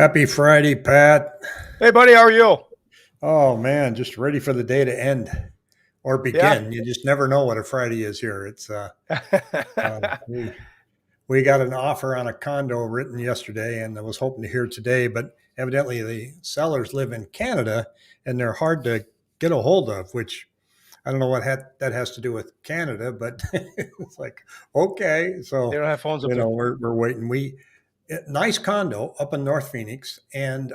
Happy Friday, Pat. Hey, buddy, how are you? Oh man, just ready for the day to end or Yeah. begin. You just never know what a Friday is here. It's uh we we got an offer on a condo written yesterday, and I was hoping to hear today, but evidently the sellers live in Canada and they're hard to get a hold of, which I don't know what that has to do with Canada, but it's like okay, They so don't have phones up there. we're waiting. Nice condo up in North Phoenix, and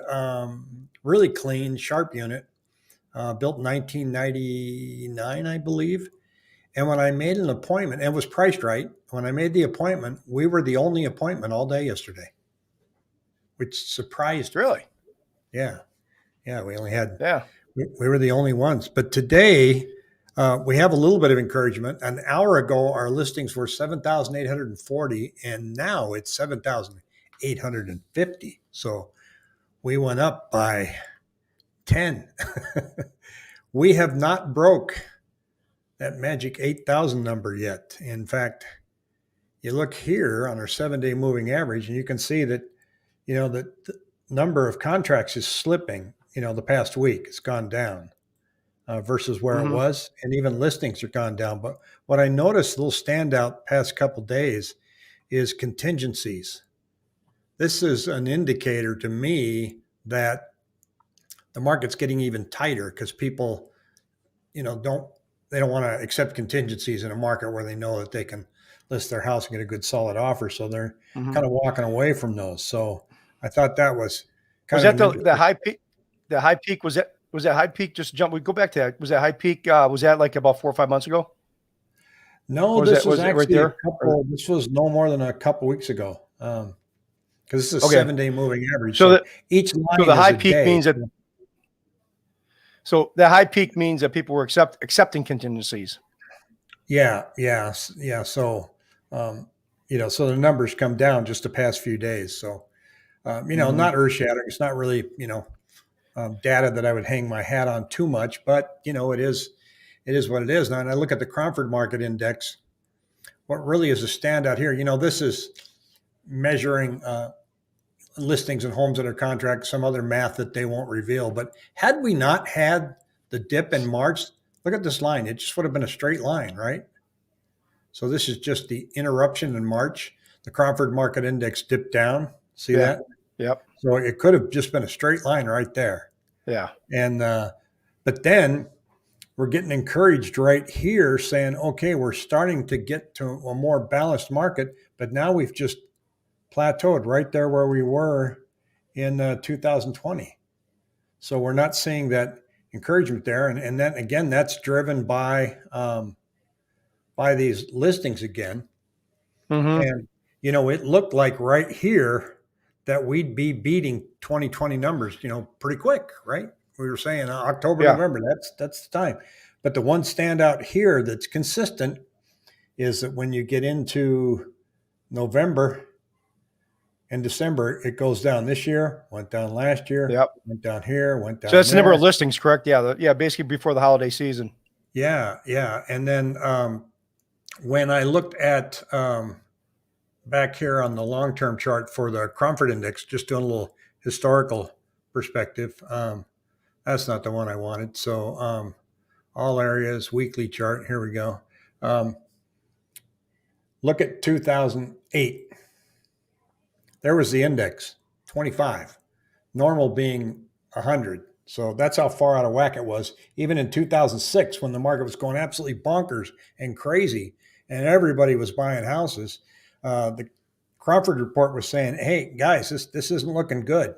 really clean, sharp unit, built in 1999, I believe. And when I made an appointment, and it was priced right. When I made the appointment, we were the only appointment all day yesterday, which surprised me. Really? Yeah, yeah, we only had Yeah. we were the only ones. But today, we have a little bit of encouragement. An hour ago, our listings were 7,840, and now it's 7,850. So we went up by 10. We have not broke that magic 8,000 number yet. In fact, you look here on our 7-day moving average, and you can see that, that the number of contracts is slipping. The past week it's gone down versus where it Hmm. was, and even listings are gone down. But what I noticed, a little standout past couple days, is contingencies. This is an indicator to me that the market's getting even tighter because people, don't they don't want to accept contingencies in a market where they know that they can list their house and get a good solid offer. So they're Hmm. kind of walking away from those. So I thought that was Was kind of that an the interesting. high peak? The high peak was that high peak? Just jump. We go back to that. Was that high peak? Was that like about 4 or 5 months ago, No, or this was was it right actually there? Or, this was no more than a couple weeks ago. Because this is a okay. 7-day moving average. So So that each so line the is high a peak day. means that so the high peak means that people were accepting contingencies. Yeah, yeah, yeah. So, so the numbers come down just the past few days. So, Hmm. not earth shattering. It's not really, data that I would hang my hat on too much, but it is what it is. Now, and I look at the Cromford Market Index. What really is a standout here, this is measuring listings and homes under contract, some other math that they won't reveal. But had we not had the dip in March, look at this line. It just would have been a straight line, right? So this is just the interruption in March. The Cromford Market Index dipped down. See Yeah. that? Yep. So it could have just been a straight line right there. Yeah. And but then we're getting encouraged right here, saying, okay, we're starting to get to a more balanced market. But now we've just plateaued right there where we were in 2020. So we're not seeing that encouragement there. And then again, that's driven by these listings again. Hmm. And, it looked like right here that we'd be beating 2020 numbers, pretty quick, right? We were saying October, Yeah. November, that's the time. But the one standout here that's consistent is that when you get into November and December, it goes down this year, went down last year, Yep. went down here, went So down that's the number there. of listings, correct? Yeah. Yeah. Basically before the holiday season. Yeah, yeah. And then when I looked at back here on the long-term chart for the Cromford Index, just doing a little historical perspective. That's not the one I wanted. So all areas, weekly chart. Here we go. Um, look at 2008. There was the index, 25. Normal being 100. So that's how far out of whack it was. Even in 2006, when the market was going absolutely bonkers and crazy, and everybody was buying houses, the Crawford report was saying, "Hey guys, this isn't looking good.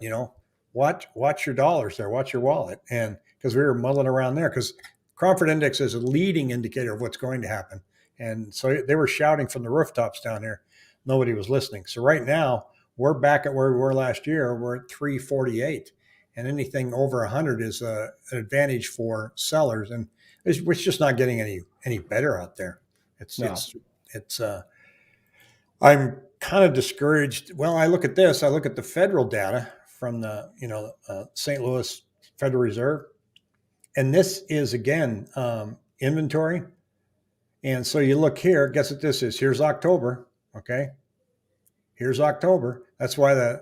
Watch your dollars there, watch your wallet." And because we were mulling around there, because Crawford Index is a leading indicator of what's going to happen, and so they were shouting from the rooftops down there. Nobody was listening. So right now we're back at where we were last year. We're at 348, and anything over 100 is an advantage for sellers, and it's just not getting any better out there. It's No. it's it's I'm kind of discouraged. Well, I look at this. I look at the federal data from the St. Louis Federal Reserve, and this is again inventory. And so you look here. Guess what this is? Here's October. Okay, here's October. That's why the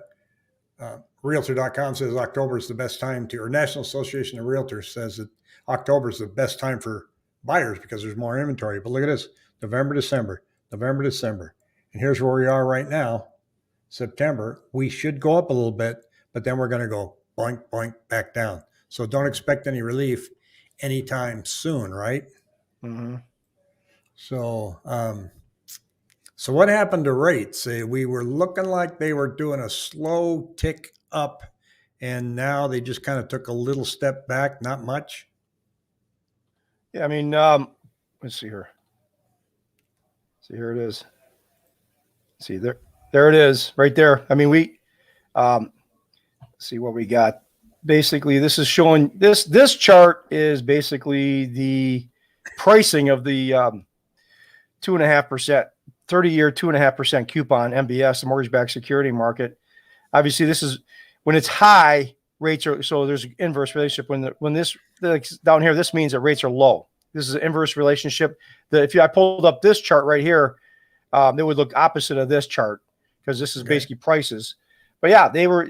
Realtor.com says October is the best time to, or National Association of Realtors says that October is the best time for buyers because there's more inventory. But look at this, November, December, November, December. And here's where we are right now, September. We should go up a little bit, but then we're going to go boink, boink, back down. So don't expect any relief anytime soon, right? Mm-hmm. So what happened to rates? We were looking like they were doing a slow tick up, and now they just kind of took a little step back, not much. Yeah, I mean, let's see here. See, here it is. See, there it is, right there. I mean, we see what we got. Basically, this is showing this chart is basically the pricing of the 2.5%, 30-year 2.5% coupon MBS, the mortgage-backed security market. Obviously, this is when it's high rates are, so there's an inverse relationship. When this down here, this means that rates are low. This is an inverse relationship. That if I pulled up this chart right here, it would look opposite of this chart because this is basically prices. But yeah, they were,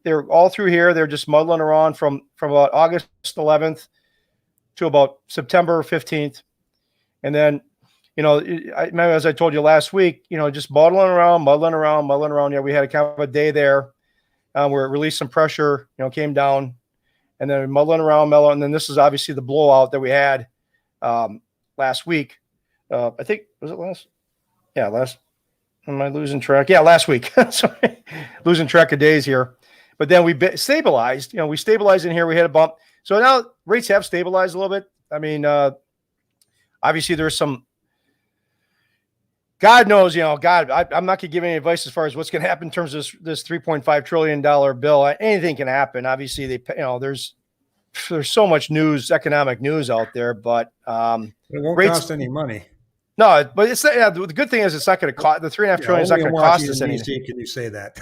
they're all through here. They're just muddling around from about August 11th to about September 15th. And then, as I told you last week, just muddling around. Yeah, we had a kind of a day there where it released some pressure, came down, and then muddling around, and then this is obviously the blowout that we had last week. I think, was it last? Yeah, last. Am I losing track? Yeah, last week. Sorry, losing track of days here. But then we stabilized. We stabilized in here. We had a bump. So now rates have stabilized a little bit. I mean, obviously there's some. God knows, I'm not going to give any advice as far as what's going to happen in terms of this $3.5 trillion bill. Anything can happen. Obviously, there's so much news, economic news out there, but it won't cost any money. No, but it's the good thing is it's not going to cost the $3.5 trillion is not going to cost us anything. Can you say that?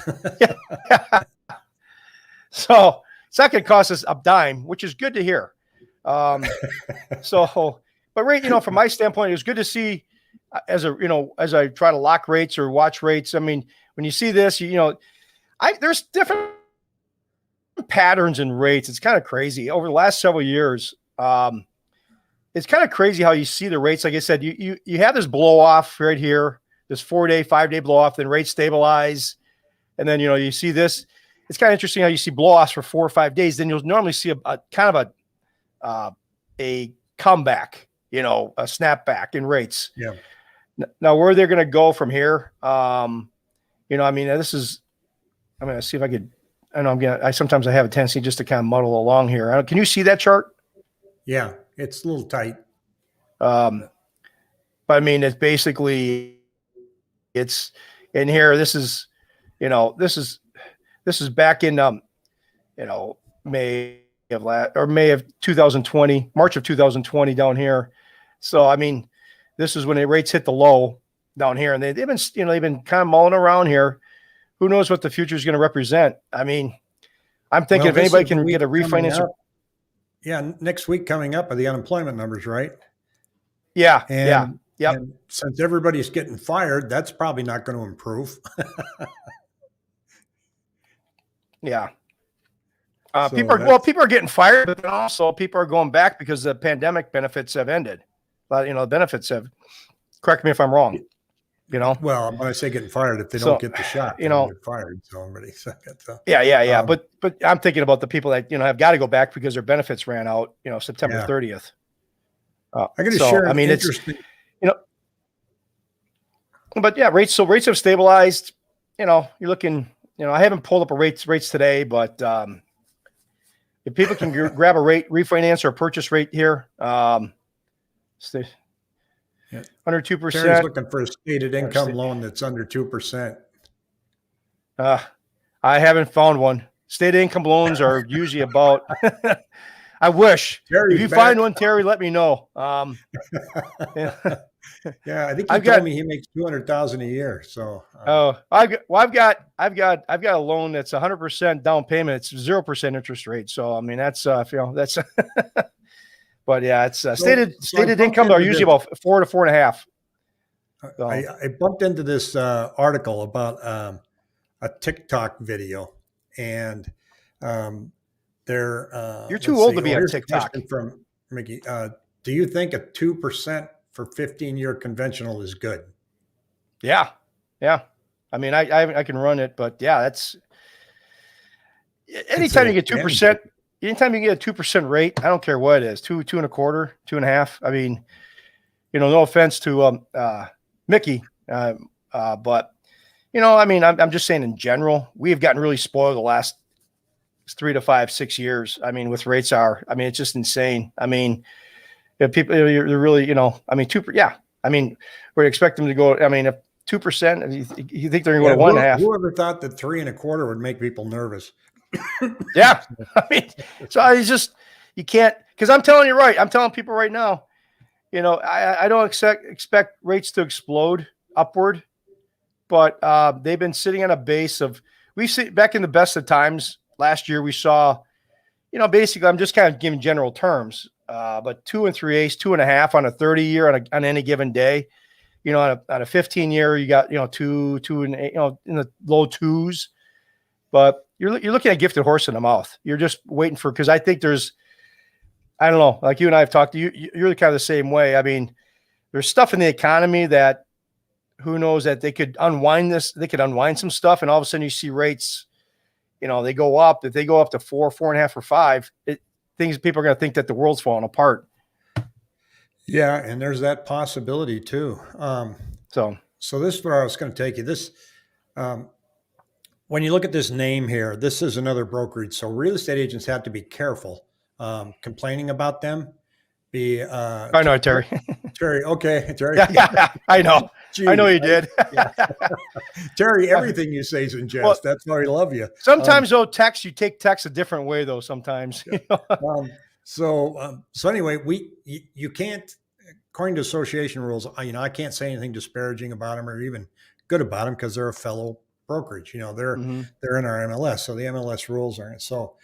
So it's not going to cost us a dime, which is good to hear. But from my standpoint, it was good to see as I try to lock rates or watch rates. I mean, when you see this, there's different patterns in rates. It's kind of crazy over the last several years. It's kind of crazy how you see the rates. Like I said, you have this blow off right here, this 4-day, 5-day blow off, then rates stabilize. And then, you see this, it's kind of interesting how you see blow offs for 4 or 5 days. Then you'll normally see a kind of a comeback, a snapback in rates. Yeah. Now where they're going to go from here. This is, I'm going to see if I could, sometimes I have a tendency just to kind of muddle along here. Can you see that chart? Yeah. It's a little tight. But I mean, it's basically, it's in here. This is back in, May of 2020, March of 2020 down here. So, I mean, this is when the rates hit the low down here, and they've been kind of mulling around here. Who knows what the future is going to represent? I mean, I'm thinking if anybody can get a refinance. Yeah, next week coming up are the unemployment numbers, right? Yeah, and, Yep. And since everybody's getting fired, that's probably not going to improve. Yeah. People are getting fired, but then also people are going back because the pandemic benefits have ended. But the benefits have. Correct me if I'm wrong. Well, when I say getting fired, if they don't get the shot, they're fired. So everybody. Yeah. But I'm thinking about the people that have got to go back because their benefits ran out. September 30th. I got to share. I mean, interesting. But yeah, rates have stabilized. You're looking. I haven't pulled up a rates today, but if people can grab a rate refinance or a purchase rate here, under 2%. Terry's looking for a stated income loan that's under 2%. I haven't found one. Stated income loans are usually about. I wish. If you find one, Terry, let me know. Yeah, I think he told me he makes $200,000 a year. So. I've got a loan that's 100% down payment. It's 0% interest rate. So I mean that's that's. But yeah, it's stated income are usually about 4 to 4.5. So. I bumped into this article about a TikTok video, and they're You're too let's old see. to Oh, be on here's a TikTok. question from Mickey. Do you think a 2% for 15-year conventional is good? Yeah. Yeah. I mean, I can run it, but yeah, that's I'd say anytime you get it can 2%, be. anytime you get a 2% rate, I don't care what it is, 2.25, 2.5. I mean, no offense to Mickey, but I mean, I'm just saying in general, we have gotten really spoiled the last 3 to 5, 6 years. I mean, with rates I mean, it's just insane. I mean, people, they're really, I mean, yeah. I mean, we expect them to go. I mean, if 2%, you think they're going to go Yeah, to 1.5? whoever thought that 3.25 would make people nervous? Yeah. I mean, so it's just, you can't, because I'm telling you right. I'm telling people right now, I don't expect rates to explode upward, but they've been sitting on a base of, we see back in the best of times last year, we saw, basically, I'm just kind of giving general terms, but 2 3/8, 2.5 on a 30-year on any given day. On a 15-year, you got, 2 and 8, in the low twos. But you're looking at gifted horse in the mouth. You're just waiting for, because I think I don't know, like you and I have talked to you, you're kind of the same way. I mean, there's stuff in the economy that who knows that they could unwind some stuff, and all of a sudden you see rates, they go up. If they go up to 4, 4.5, or 5, people are going to think that the world's falling apart. Yeah, and there's that possibility too. So this is where I was going to take you. This, when you look at this name here, this is another brokerage. So real estate agents have to be careful complaining about them. I know, Terry. Terry, okay, Terry. Yeah, I know. I know you did. Yeah. Terry, everything you say is in jest. Well, that's why I love you. Sometimes though, you take text a different way though. Sometimes. So anyway, you can't, according to association rules, I can't say anything disparaging about them or even good about them because they're a fellow brokerage. They're in our MLS, so the MLS rules aren't. So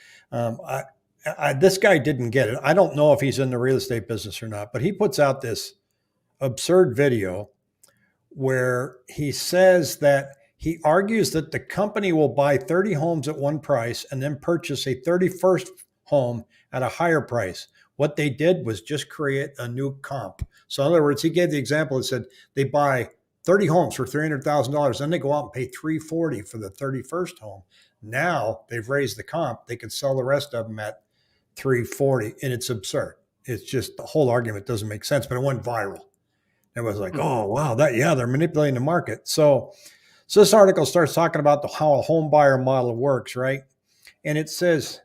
this guy didn't get it. I don't know if he's in the real estate business or not, but he puts out this absurd video where he says that he argues that the company will buy 30 homes at one price and then purchase a 31st home at a higher price. What they did was just create a new comp. So in other words, he gave the example and said they buy 30 homes for $300,000, then they go out and pay $340,000 for the 31st home. Now they've raised the comp. They could sell the rest of them at $340,000, and it's absurd. It's just, the whole argument doesn't make sense, but it went viral. It was like, oh, wow, they're manipulating the market. So this article starts talking about how a home buyer model works, right? And it says,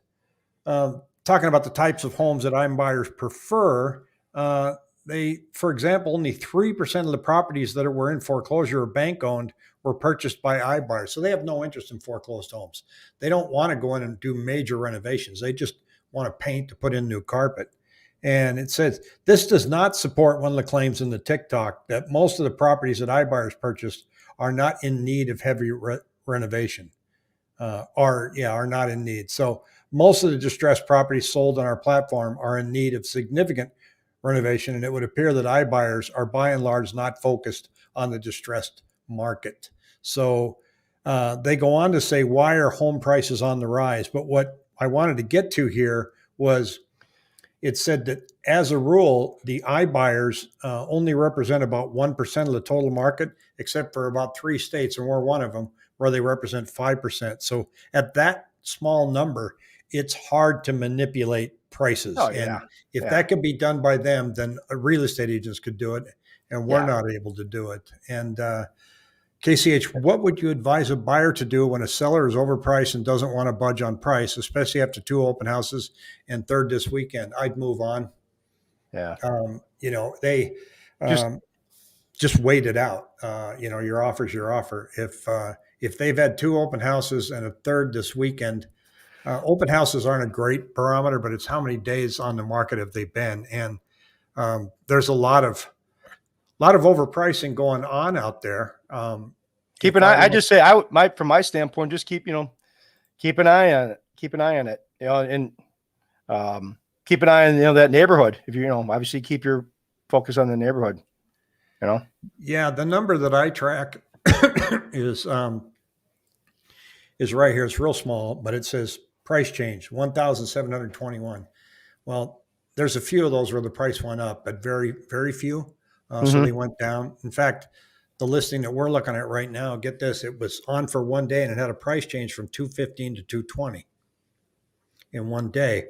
talking about the types of homes that home buyers prefer, for example, only 3% of the properties that were in foreclosure or bank owned were purchased by iBuyers. So they have no interest in foreclosed homes. They don't want to go in and do major renovations. They just want to paint to put in new carpet. And it says, this does not support one of the claims in the TikTok that most of the properties that iBuyers purchased are not in need of heavy renovation, are not in need. So most of the distressed properties sold on our platform are in need of significant renovation, and it would appear that iBuyers are by and large not focused on the distressed market. So they go on to say, why are home prices on the rise? But what I wanted to get to here was, it said that as a rule, the iBuyers only represent about 1% of the total market, except for about 3 states, and we're one of them, where they represent 5%. So at that small number, it's hard to manipulate prices. Oh, yeah. And if that could be done by them, then real estate agents could do it, and we're not able to do it. And KCH, what would you advise a buyer to do when a seller is overpriced and doesn't want to budge on price, especially after 2 open houses and third this weekend? I'd move on. Yeah. They just wait it out. Your offer's your offer. If they've had 2 open houses and a third this weekend, open houses aren't a great barometer, but it's how many days on the market have they been. And there's a lot of overpricing going on out there. Keep an eye. I just say, from my standpoint, just keep an eye on it. Keep an eye on it. And keep an eye on that neighborhood. If obviously keep your focus on the neighborhood. Yeah, the number that I track is is right here. It's real small, but it says price change 1,721. Well, there's a few of those where the price went up, but very, very few. So they Mm-hmm. went down. In fact, the listing that we're looking at right now, get this, it was on for one day and it had a price change from 215 to 220 in one day.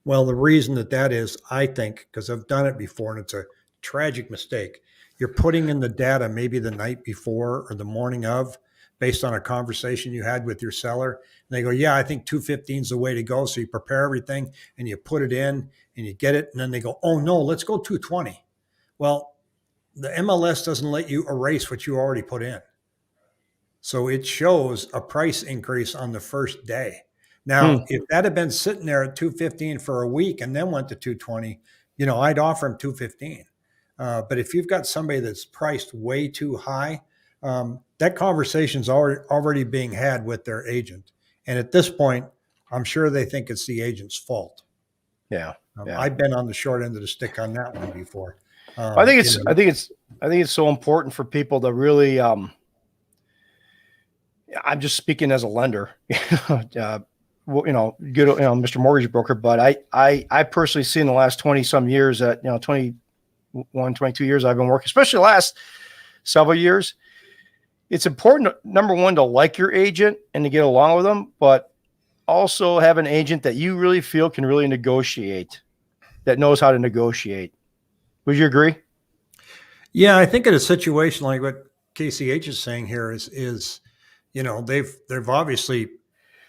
Well, the reason that is, I think, because I've done it before and it's a tragic mistake. You're putting in the data maybe the night before or the morning of, based on a conversation you had with your seller. And they go, yeah, I think 215 is the way to go. So you prepare everything and you put it in and you get it. And then they go, oh no, let's go 220. Well, the MLS doesn't let you erase what you already put in. So it shows a price increase on the first day. Now, if that had been sitting there at 215 for a week and then went to 220, I'd offer him 215. But if you've got somebody that's priced way too high, that conversation's already being had with their agent. And at this point, I'm sure they think it's the agent's fault. Yeah. Yeah. I've been on the short end of the stick on that one before. I think it's so important for people to really, I'm just speaking as a lender, Mr. Mortgage Broker, but I personally see in the last 20 some years that, 21, 22 years I've been working, especially the last several years. It's important, number one, to like your agent and to get along with them, but also have an agent that you really feel can really negotiate, that knows how to negotiate. Would you agree? Yeah, I think in a situation like what KCH is saying here is they've obviously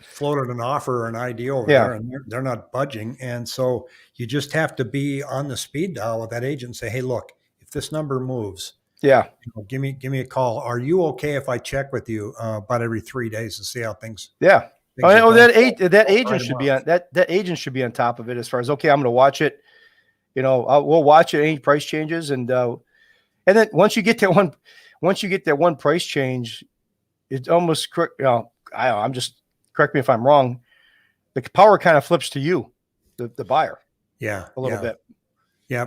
floated an offer or an idea over there and they're not budging. And so you just have to be on the speed dial with that agent and say, hey, look, if this number moves, give me a call. Are you okay if I check with you about every 3 days to see how things? Yeah. That agent should be on that agent should be on top of it as far as, okay, I'm going to watch it. We'll watch it, any price changes. And then once you get that one price change, it's almost correct. Correct me if I'm wrong. The power kind of flips to you, the buyer. Yeah. A little bit. Yeah.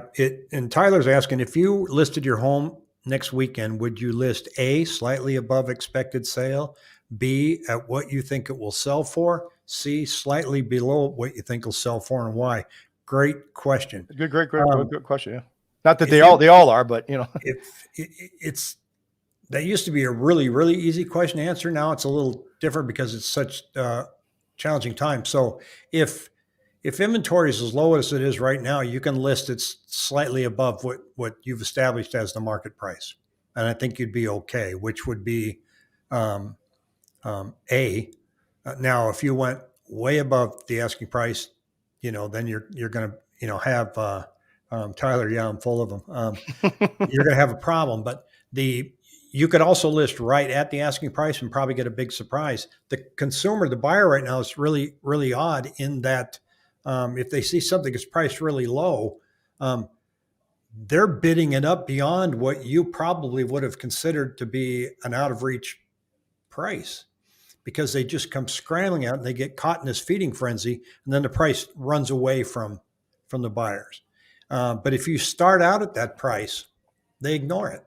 And Tyler's asking, if you listed your home next weekend, would you list A, slightly above expected sale, B, at what you think it will sell for, C, slightly below what you think will sell for, and why? Great question. Good question. Yeah. Not that they all are, but if it's that used to be a really, really easy question to answer. Now it's a little different because it's such challenging time. So if inventory is as low as it is right now, you can list it slightly above what you've established as the market price. And I think you'd be okay, which would be A. Now, if you went way above the asking price, then you're going to, have Tyler. Yeah, I'm full of them. You're going to have a problem, but you could also list right at the asking price and probably get a big surprise. The consumer, the buyer right now is really, really odd in that if they see something that's priced really low, they're bidding it up beyond what you probably would have considered to be an out of reach price, because they just come scrambling out and they get caught in this feeding frenzy, and then the price runs away from the buyers. But if you start out at that price, they ignore it.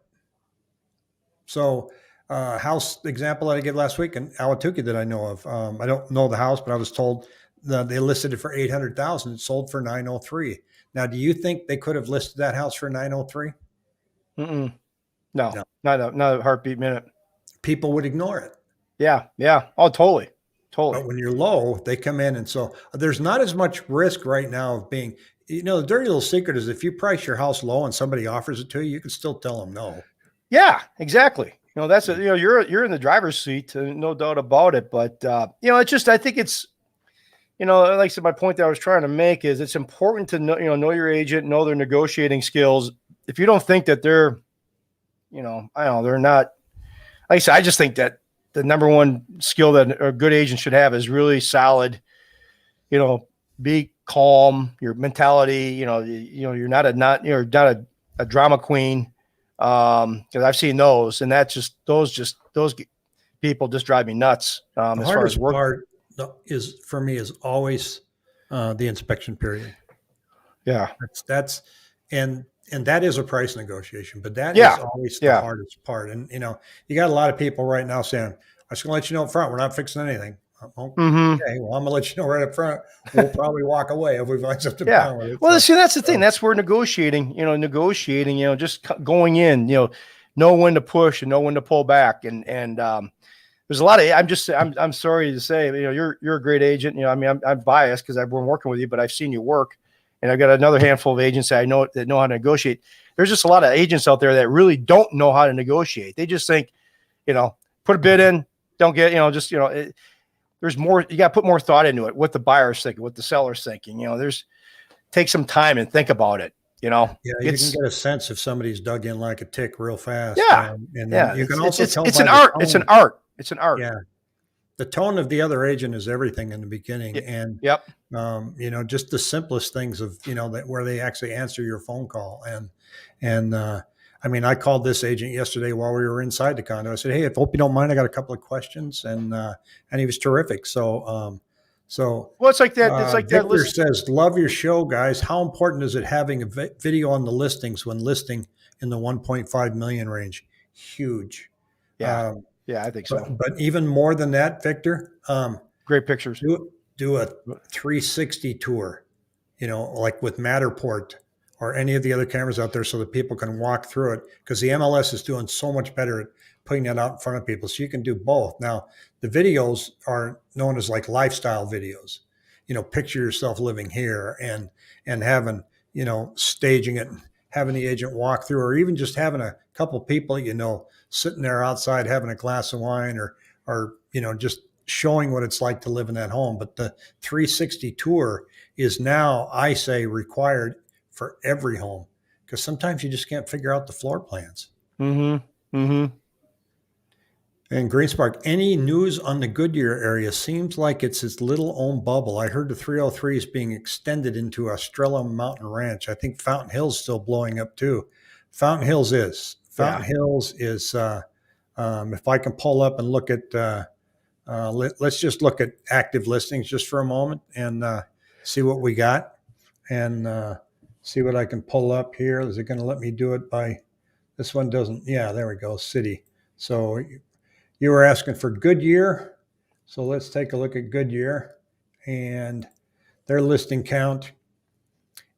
So house example that I gave last week in Ahwatukee that I know of, I don't know the house, but I was told that they listed it for $800,000. It sold for $903,000. Now, do you think they could have listed that house for $903,000? No, not a heartbeat minute. People would ignore it. Yeah. Oh, totally. But when you're low, they come in. And so there's not as much risk right now of being, the dirty little secret is if you price your house low and somebody offers it to you, you can still tell them no. Yeah, exactly. That's you're in the driver's seat, no doubt about it. But it's just, I think it's, like I said, my point that I was trying to make is it's important to know your agent, know their negotiating skills. If you don't think that they're, they're not. Like I said, I just think that the number one skill that a good agent should have is really solid. Be calm. Your mentality. You're not a drama queen. Because I've seen those, and those people just drive me nuts. The hardest part for me is always the inspection period. Yeah, that's and that is a price negotiation, but that is always the hardest part. And you got a lot of people right now saying, "I'm just going to let you know up front, we're not fixing anything." Mm-hmm. Okay, well, I'm gonna let you know right up front. We'll probably walk away if we find something Yeah. wrong with it. Well, So, see, that's the thing. That's where negotiating, just going in, know when to push and know when to pull back. And there's a lot of, I'm sorry to say, you're a great agent. I mean, I'm biased because I've been working with you, but I've seen you work, and I've got another handful of agents that know how to negotiate. There's just a lot of agents out there that really don't know how to negotiate. They just think, put a bid in, don't get, there's more, you got to put more thought into it, what the buyer's thinking, what the seller's thinking, take some time and think about it. yeah, you can It's, get a sense if somebody's dug in like a tick real fast, yeah, and then yeah. you can It's, also it's, tell it's by an the art. It's an tone. art. It's an art. Yeah, the tone of the other agent is everything in the beginning, Y- and Yep. just the simplest things of that where they actually answer your phone call, and I mean, I called this agent yesterday while we were inside the condo. I said, "Hey, if hope you don't mind, I got a couple of questions," and he was terrific. So Well, it's like that. It's like that Victor list. says, "Love your show, guys. How important is it having a video on the listings when listing in the 1.5 million range? Huge. Yeah. Um, Yeah, I think so. but even more than that, Victor, Great pictures. do a 360 tour, like with Matterport or any of the other cameras out there so that people can walk through it because the MLS is doing so much better at putting that out in front of people. So you can do both. Now, the videos are known as like lifestyle videos, picture yourself living here and having, staging it, having the agent walk through, or even just having a couple people, sitting there outside having a glass of wine or, just showing what it's like to live in that home. But the 360 tour is now, I say, required for every home because sometimes you just can't figure out the floor plans. Mm-hmm. Mm-hmm. And Greenspark, any news on the Goodyear area seems like it's its little own bubble. I heard the 303 is being extended into Estrella Mountain Ranch. I think Fountain Hills still blowing up too. Fountain Hills is. Yeah. Fountain Hills is. If I can pull up and look at, let's just look at active listings just for a moment and see what we got and see what I can pull up here. Is it going to let me do it by? This one doesn't. Yeah, there we go. City. So you were asking for Goodyear. So let's take a look at Goodyear. And their listing count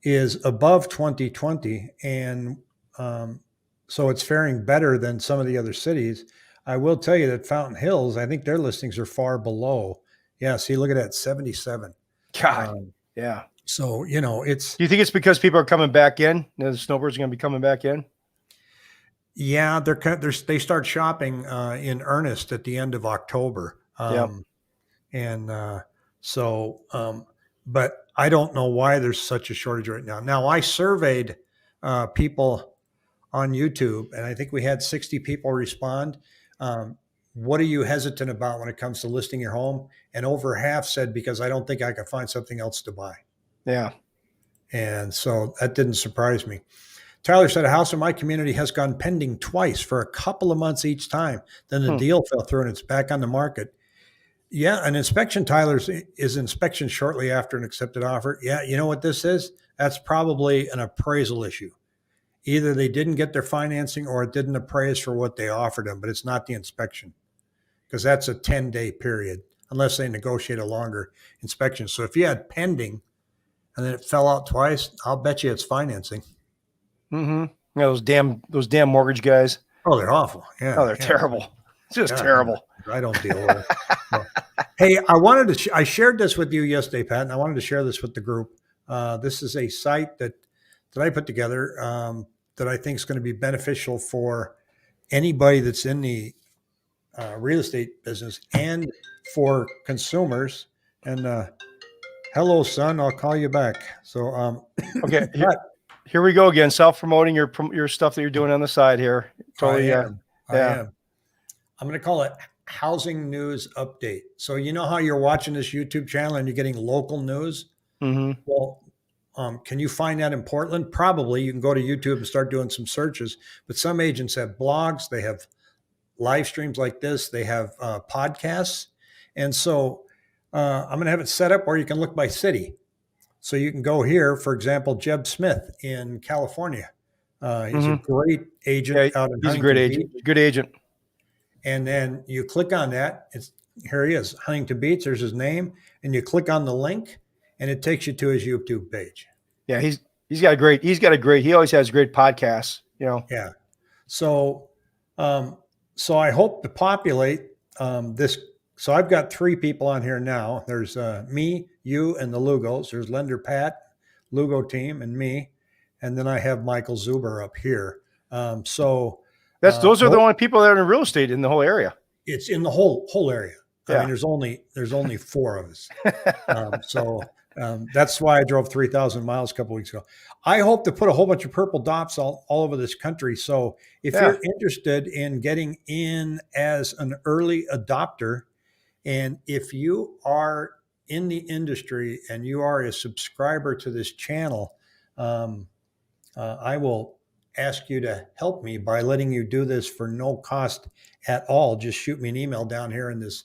is above 2020. And so it's faring better than some of the other cities. I will tell you that Fountain Hills, I think their listings are far below. Yeah, see, look at that, 77. God. Um, Yeah. so, it's, Do you think it's because people are coming back in? The snowbirds are going to be coming back in? yeah, they start shopping in earnest at the end of October. Yep. And but I don't know why there's such a shortage right now. Now, I surveyed people on YouTube, and I think we had 60 people respond. What are you hesitant about when it comes to listing your home? And over half said, because I don't think I can find something else to buy. Yeah. And so that didn't surprise me. Tyler said, a house in my community has gone pending twice for a couple of months each time. Then the deal fell through and it's back on the market. Yeah, an inspection, Tyler, is inspection shortly after an accepted offer. Yeah, you know what this is? That's probably an appraisal issue. Either they didn't get their financing or it didn't appraise for what they offered them, but it's not the inspection because that's a 10-day period unless they negotiate a longer inspection. So if you had pending and then it fell out twice, I'll bet you it's financing. Mm-hmm. Yeah, those damn mortgage guys. Oh, they're awful. Yeah. Oh, they're terrible. It's just terrible. I don't deal with it. So, hey, I shared this with you yesterday, Pat, and I wanted to share this with the group. This is a site that I put together that I think is going to be beneficial for anybody that's in the real estate business and for consumers. And hello, son, I'll call you back. So, okay, here we go again. Self-promoting your stuff that you're doing on the side here. Totally. I am. I'm going to call it Housing News Update. So you know how you're watching this YouTube channel and you're getting local news? Mm-hmm. Well, can you find that in Portland? Probably. You can go to YouTube and start doing some searches. But some agents have blogs. They have live streams like this. They have podcasts. And so I'm going to have it set up where you can look by city. So you can go here, for example, Jeb Smith in California. He's a great agent out in He's a great agent. Good agent. And then you click on that. It's here he is, Huntington Beach. There's his name, and you click on the link, and it takes you to his YouTube page. Yeah, he's got a great. He always has great podcasts. Yeah. So, so I hope to populate this. So I've got 3 people on here now. There's me, you, and the Lugos. There's Lender Pat, Lugo team, and me, and then I have Michael Zuber up here. Those are the only people that are in real estate in the whole area. It's in the whole area. Yeah. I mean, there's only 4 of us. That's why I drove 3,000 miles a couple weeks ago. I hope to put a whole bunch of purple dots all over this country. So if you're interested in getting in as an early adopter, and if you are in the industry and you are a subscriber to this channel, I will ask you to help me by letting you do this for no cost at all. Just shoot me an email down here in this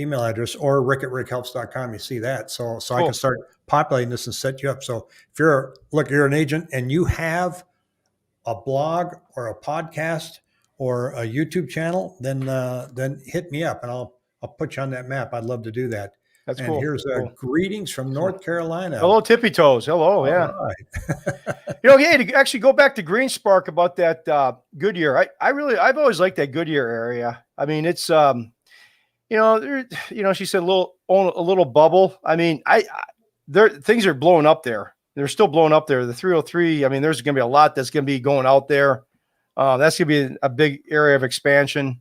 email address, or rick@rickhelps.com. You see that. So cool. I can start populating this and set you up. So if you're an agent and you have a blog or a podcast or a YouTube channel, then hit me up and I'll put you on that map. I'd love to do that. That's and cool. Here's greetings from North Carolina. Hello, Tippy Toes. Hello. All yeah. Right. Hey, to actually go back to Green Spark about that Goodyear. I've always liked that Goodyear area. I mean, it's she said a little bubble. I mean, things are blowing up there. They're still blowing up there. The 303. I mean, there's going to be a lot that's going to be going out there. That's going to be a big area of expansion.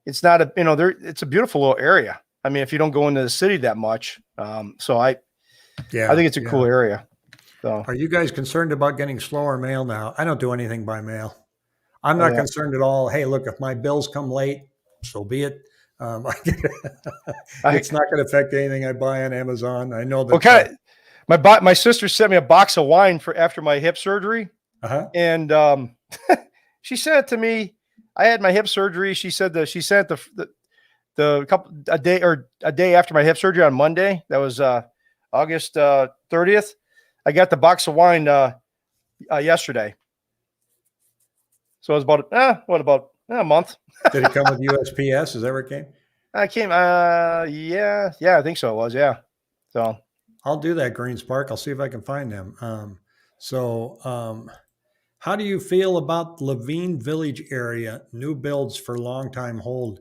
It's not it's a beautiful little area. I mean, if you don't go into the city that much. I think it's a cool area. So are you guys concerned about getting slower mail now? I don't do anything by mail. I'm not concerned at all. Hey, look, if my bills come late, so be it. It's not going to affect anything I buy on Amazon. I know that. My sister sent me a box of wine after my hip surgery, and she sent it to me. I had my hip surgery. She said that she sent a day after my hip surgery on Monday. That was August 30th. I got the box of wine yesterday. So it was about a month. Did it come with USPS? Is that where it came? I I think so. It was, yeah. So I'll do that, Green Spark. I'll see if I can find them. How do you feel about Levine Village area, new builds for long time hold?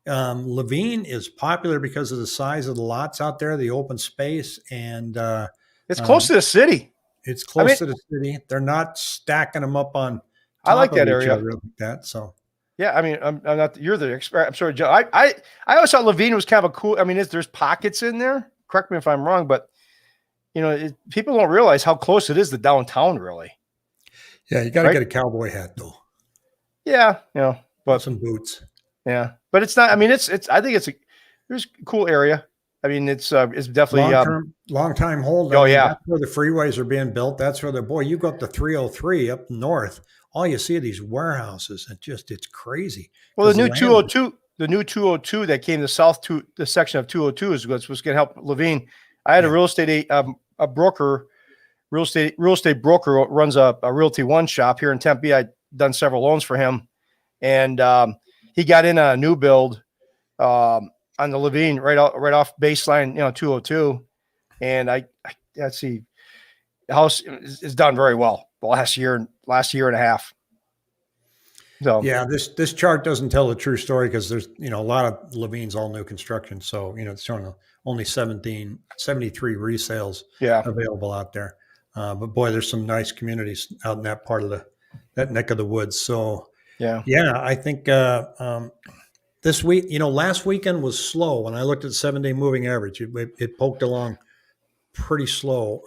Levine is popular because of the size of the lots out there, the open space, and it's close to the city. It's close to the city. They're not stacking them up on. I like that area. Like that, so. Yeah, I mean, I'm not. You're the expert. I'm sorry, Joe. I always thought Levine was kind of a cool. I mean, there's pockets in there. Correct me if I'm wrong, but people don't realize how close it is to downtown. Really. Yeah, you got to get a cowboy hat though. Yeah, but some boots. Yeah, but it's not. I mean, it's. I think there's a cool area. I mean, it's definitely long time hold. That's where the freeways are being built. That's where you go up to 303 up north. All you see are these warehouses, and it's crazy. Well, the new 202 that came the south to the section of 202 is what's going to help Levine. I had a real estate broker runs a Realty One shop here in Tempe. I'd done several loans for him, and he got in a new build on the Levine right off baseline, 202, and I see the house is done very well the last year and a half. So yeah, this chart doesn't tell the true story because there's a lot of Levine's all new construction, so it's showing only 73 resales available out there. But boy, there's some nice communities out in that part of that neck of the woods. So yeah, I think this week, last weekend was slow. When I looked at the 7-day moving average, it poked along pretty slow.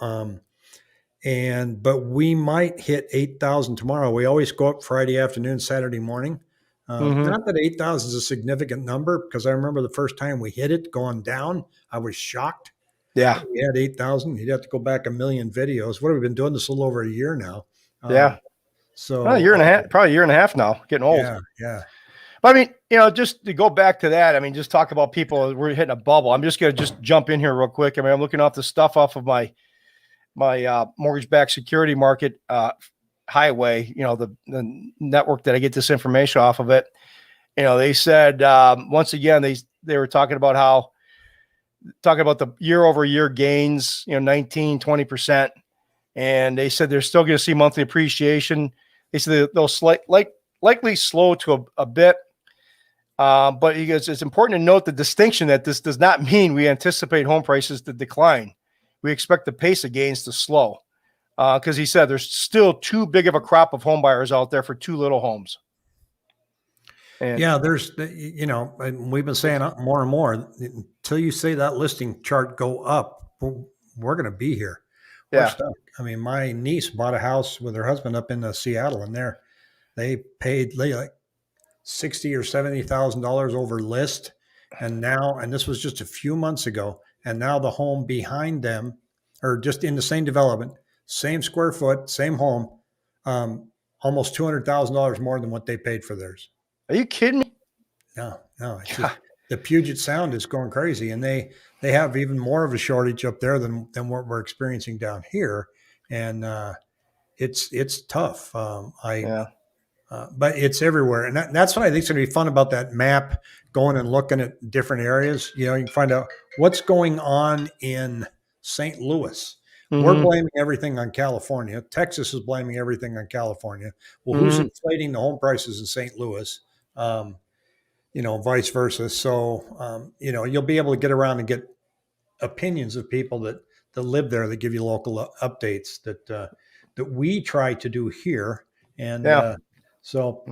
But we might hit 8,000 tomorrow. We always go up Friday afternoon, Saturday morning. Not that 8,000 is a significant number, because I remember the first time we hit it going down, I was shocked. Yeah. We had 8,000. You'd have to go back a million videos. What have we been doing this a little over a year now? So a year and a half, probably a year and a half now, getting old. Yeah. But I mean, just to go back to that, I mean, just talk about people, we're hitting a bubble. I'm just going to jump in here real quick. I mean, I'm looking off the stuff off of my mortgage-backed security market highway, the network that I get this information off of it. They said once again they were talking about the year over year gains, 19, 20%. And they said they're still going to see monthly appreciation. They said they'll likely slow to a bit. But he goes, it's important to note the distinction that this does not mean we anticipate home prices to decline. We expect the pace of gains to slow. Because he said there's still too big of a crop of home buyers out there for too little homes. And yeah, there's, and we've been saying more and more until you see that listing chart go up, we're going to be here. We're stuck. I mean, my niece bought a house with her husband up in Seattle, and they paid like $60,000 or $70,000 over list, and this was just a few months ago, and now the home behind them, or just in the same development, same square foot, same home, almost $200,000 more than what they paid for theirs. Are you kidding me? No, it's just the Puget Sound is going crazy, and they have even more of a shortage up there than what we're experiencing down here, and it's tough. But it's everywhere, and that's what I think is going to be fun about that map. Going and looking at different areas, you can find out what's going on in St. Louis. Mm-hmm. We're blaming everything on California. Texas is blaming everything on California. Well, who's inflating the home prices in St. Louis? Vice versa. So, you'll be able to get around and get opinions of people that live there, that give you local updates that we try to do here. And so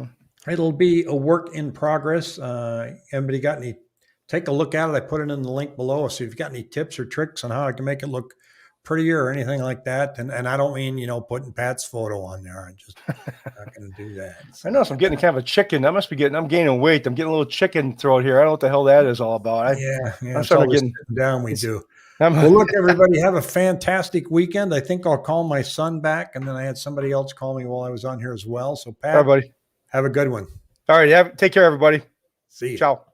it'll be a work in progress. Everybody take a look at it. I put it in the link below. So if you've got any tips or tricks on how I can make it look prettier or anything like that. And I don't mean, putting Pat's photo on there. I'm just not going to do that. So. I know. So I'm getting kind of a chicken. I'm gaining weight. I'm getting a little chicken throat here. I don't know what the hell that is all about. I'm starting getting down. We do. Well, look, everybody, have a fantastic weekend. I think I'll call my son back, and then I had somebody else call me while I was on here as well. So, Pat, everybody, have a good one. All right. Take care, everybody. See you. Ciao.